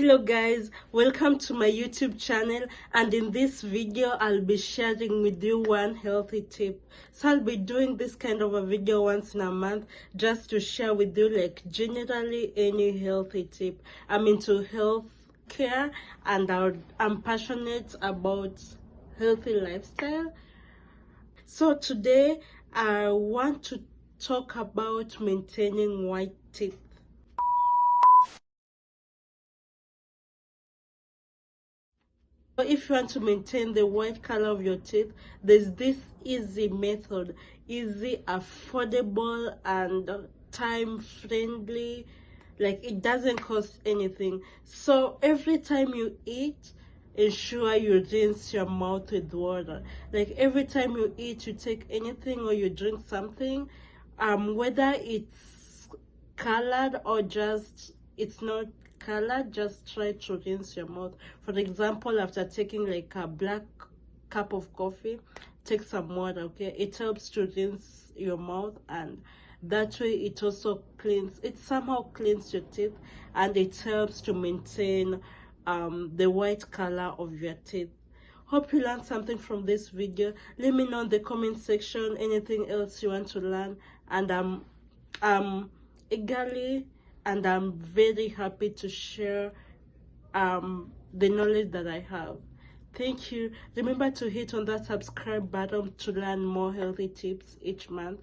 Hello guys, welcome to my YouTube channel, and in this video I'll be sharing with you one healthy tip. So I'll be doing this kind of a video once in a month just to share with you like generally any healthy tip. I'm into health care and I'm passionate about healthy lifestyle. So today I want to talk about maintaining white teeth. So if you want to maintain the white color of your teeth, there's this easy method, easy, affordable, and time friendly. Like, it doesn't cost anything. So every time you eat, ensure you rinse your mouth with water. Like, every time you eat, you take anything or you drink something, whether it's colored or just it's not colored, just try to rinse your mouth. For example, after taking like a black cup of coffee, take some water. Okay, it helps to rinse your mouth, and that way it also cleans, it somehow cleans your teeth, and it helps to maintain the white color of your teeth. Hope you learned something from this video. Let me know in the comment section anything else you want to learn, and eagerly and I'm very happy to share the knowledge that I have. Thank you. Remember to hit on that subscribe button to learn more healthy tips each month.